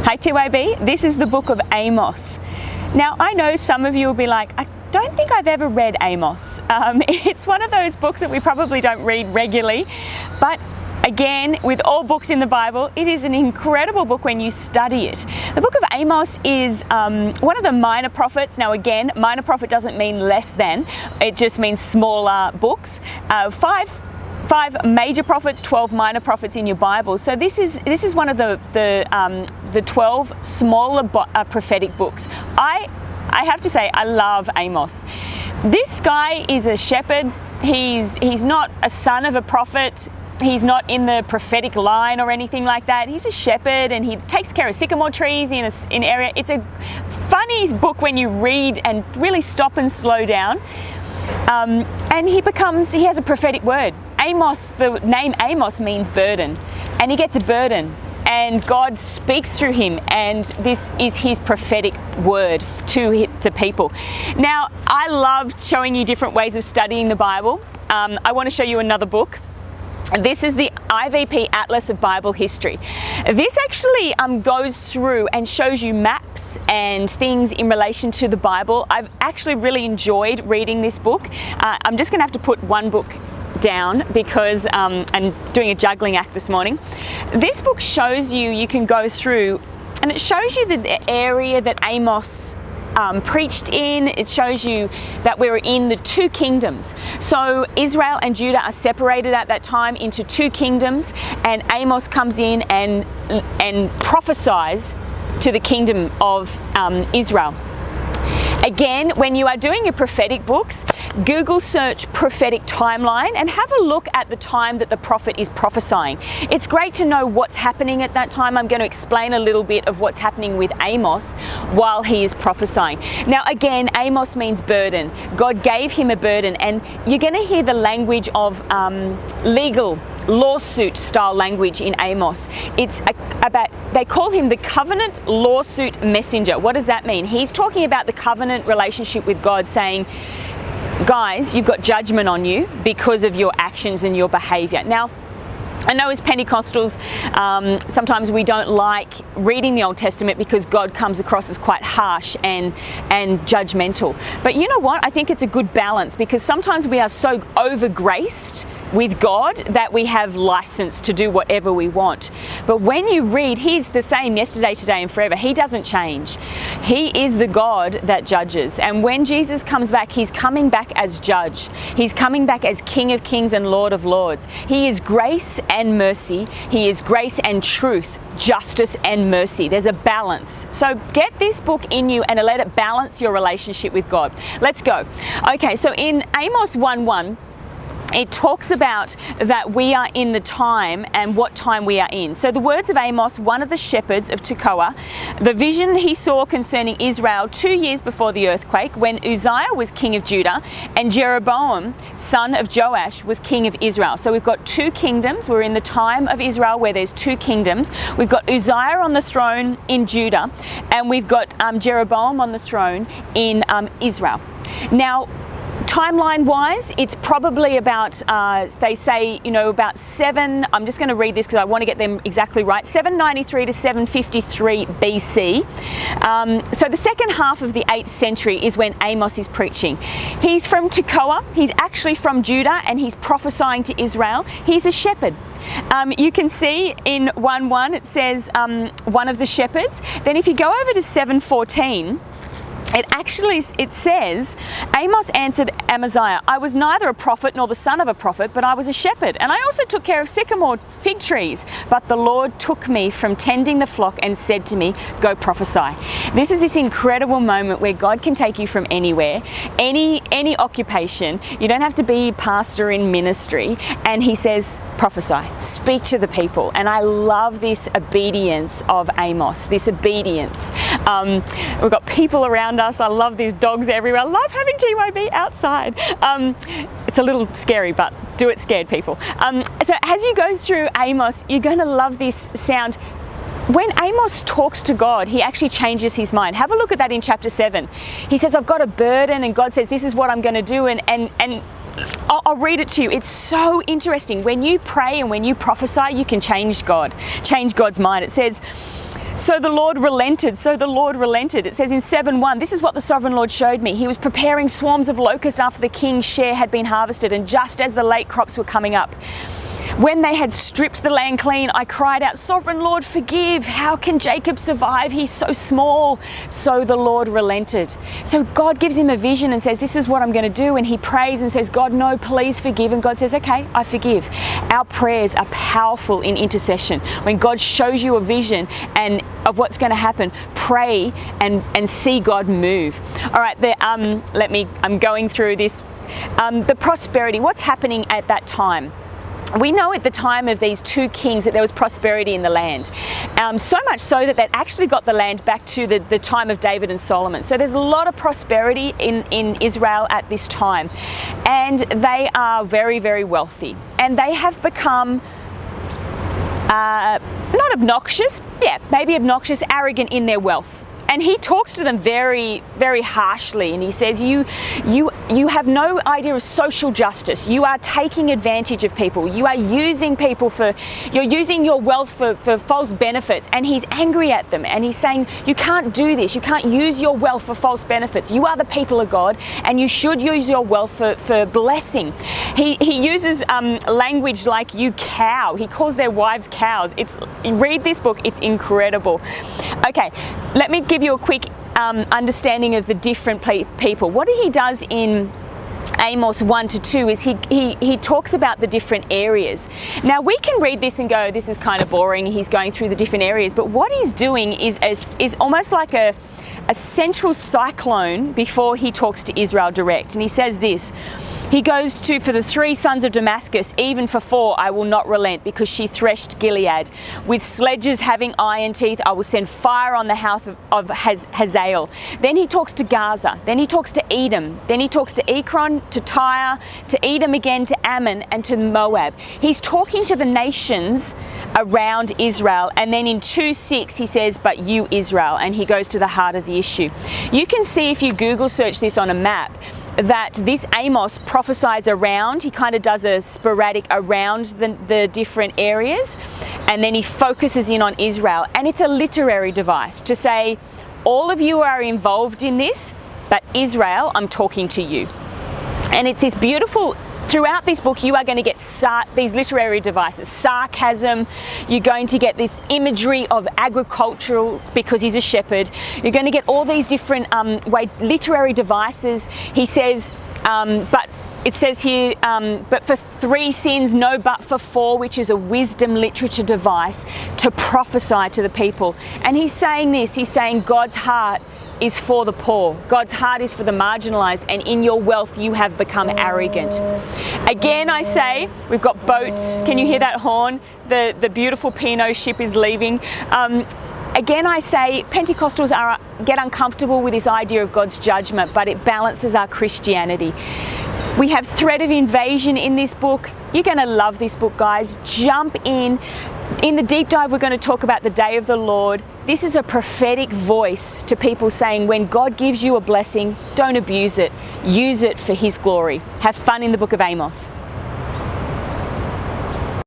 Hi TYB, this is the book of Amos. Now I know some of you will be like, I don't think I've ever read Amos. It's one of those books that we probably don't read regularly, but again, with all books in the Bible, it is an incredible book when you study it. The book of Amos is one of the minor prophets. Now again, minor prophet doesn't mean less than, it just means smaller books. Five major prophets, 12 minor prophets in your Bible. So this is one of the 12 smaller prophetic books. I have to say I love Amos. This guy is a shepherd. He's not a son of a prophet. He's not in the prophetic line or anything like that. He's a shepherd and he takes care of sycamore trees in an area. It's a funny book when you read and really stop and slow down. And he has a prophetic word. Amos, the name Amos means burden, and he gets a burden and God speaks through him, and this is his prophetic word to the people. Now, I love showing you different ways of studying the Bible. I want to show you another book. This is the IVP Atlas of Bible History. This actually goes through and shows you maps and things in relation to the Bible. I've actually really enjoyed reading this book. I'm just going to have to put one book down because I'm doing a juggling act this morning. This book shows you can go through and it shows you the area that Amos preached in. It shows you that we're in the two kingdoms. So Israel and Judah are separated at that time into two kingdoms, and Amos comes in and prophesies to the kingdom of Israel. Again, when you are doing your prophetic books, Google search prophetic timeline and have a look at the time that the prophet is prophesying. It's great to know what's happening at that time. I'm going to explain a little bit of what's happening with Amos while he is prophesying. Now again, Amos means burden. God gave him a burden, and you're going to hear the language of legal lawsuit style language in Amos. It's about, they call him the covenant lawsuit messenger. What does that mean? He's talking about the covenant relationship with God, saying, guys, you've got judgment on you because of your actions and your behavior. Now, I know as Pentecostals, sometimes we don't like reading the Old Testament because God comes across as quite harsh and judgmental. But you know what? I think it's a good balance, because sometimes we are so over-graced with God that we have license to do whatever we want. But when you read, He's the same yesterday, today and forever. He doesn't change. He is the God that judges. And when Jesus comes back, He's coming back as judge. He's coming back as King of Kings and Lord of Lords. He is grace and mercy. He is grace and truth, justice and mercy. There's a balance. So get this book in you and let it balance your relationship with God. Let's go. Okay, so in Amos 1:1, it talks about that we are in the time and what time we are in. So the words of Amos, one of the shepherds of Tekoa, the vision he saw concerning Israel 2 years before the earthquake, when Uzziah was king of Judah and Jeroboam, son of Joash, was king of Israel. So we've got two kingdoms. We're in the time of Israel where there's two kingdoms. We've got Uzziah on the throne in Judah, and we've got Jeroboam on the throne in Israel. Now, timeline-wise, it's probably about, they say, about I'm just going to read this because I want to get them exactly right, 793 to 753 BC. So the second half of the 8th century is when Amos is preaching. He's from Tekoa, he's actually from Judah, and he's prophesying to Israel. He's a shepherd. You can see in 1:1 it says one of the shepherds. Then if you go over to 7:14, it says, Amos answered Amaziah, I was neither a prophet nor the son of a prophet, but I was a shepherd. And I also took care of sycamore fig trees. But the Lord took me from tending the flock and said to me, go prophesy. This is this incredible moment where God can take you from anywhere, any occupation. You don't have to be pastor in ministry. And he says, prophesy, speak to the people. And I love this obedience of Amos, this obedience. We've got people around us. I love these dogs everywhere. I love having TYB outside. It's a little scary, but do it scared, people. So as you go through Amos, you're going to love this sound. When Amos talks to God, he actually changes his mind. Have a look at that in chapter 7. He says, I've got a burden, and God says, this is what I'm going to do. And I'll read it to you. It's so interesting. When you pray and when you prophesy, you can change God's mind. It says, So the Lord relented. So the Lord relented. It says in 7:1, this is what the sovereign Lord showed me. He was preparing swarms of locusts after the king's share had been harvested, and just as the late crops were coming up. When they had stripped the land clean, I cried out, Sovereign Lord, forgive. How can Jacob survive? He's so small. So the Lord relented. So God gives him a vision and says, this is what I'm going to do. And he prays and says, God, no, please forgive. And God says, okay, I forgive. Our prayers are powerful in intercession. When God shows you a vision and of what's going to happen, pray and see God move. All right, I'm going through this. The prosperity, what's happening at that time? We know at the time of these two kings that there was prosperity in the land. So much so that they'd actually got the land back to the time of David and Solomon. So there's a lot of prosperity in Israel at this time. And they are very, very wealthy. And they have become not obnoxious, maybe obnoxious, arrogant in their wealth. And he talks to them very, very harshly, and he says, you have no idea of social justice. You are taking advantage of people. You are using people you're using your wealth for false benefits. And he's angry at them, and he's saying, you can't do this. You can't use your wealth for false benefits. You are the people of God, and you should use your wealth for blessing. He uses language like you cow. He calls their wives cows. Read this book, it's incredible. Okay, let me give you a quick understanding of the different people. What he does in Amos 1-2 is he talks about the different areas. Now we can read this and go, this is kind of boring. He's going through the different areas, but what he's doing is almost like a central cyclone before he talks to Israel direct. And he says this. He goes to, for the 3 sons of Damascus, even for 4, I will not relent, because she threshed Gilead. With sledges having iron teeth, I will send fire on the house of Hazael. Then he talks to Gaza. Then he talks to Edom. Then he talks to Ekron, to Tyre, to Edom again, to Ammon, and to Moab. He's talking to the nations around Israel. And then in 2:6, he says, but you, Israel. And he goes to the heart of the issue. You can see, if you Google search this on a map, that this Amos prophesies around. He kind of does a sporadic around the different areas, and then he focuses in on Israel. And it's a literary device to say, all of you are involved in this, but Israel, I'm talking to you. And it's this beautiful, throughout this book, you are going to get these literary devices, sarcasm. You're going to get this imagery of agricultural, because he's a shepherd. You're going to get all these different literary devices. He says, but it says here, but for 3 sins, no but for 4, which is a wisdom literature device to prophesy to the people. And he's saying this, he's saying God's heart is for the poor. God's heart is for the marginalized, and in your wealth you have become arrogant. Again, I say, we've got boats. Can you hear that horn? The beautiful Pinot ship is leaving. Again, I say, Pentecostals get uncomfortable with this idea of God's judgment, but it balances our Christianity. We have threat of invasion in this book. You're going to love this book, guys. Jump in. In the deep dive, we're going to talk about the day of the Lord. This is a prophetic voice to people saying, when God gives you a blessing, don't abuse it. Use it for His glory. Have fun in the book of Amos.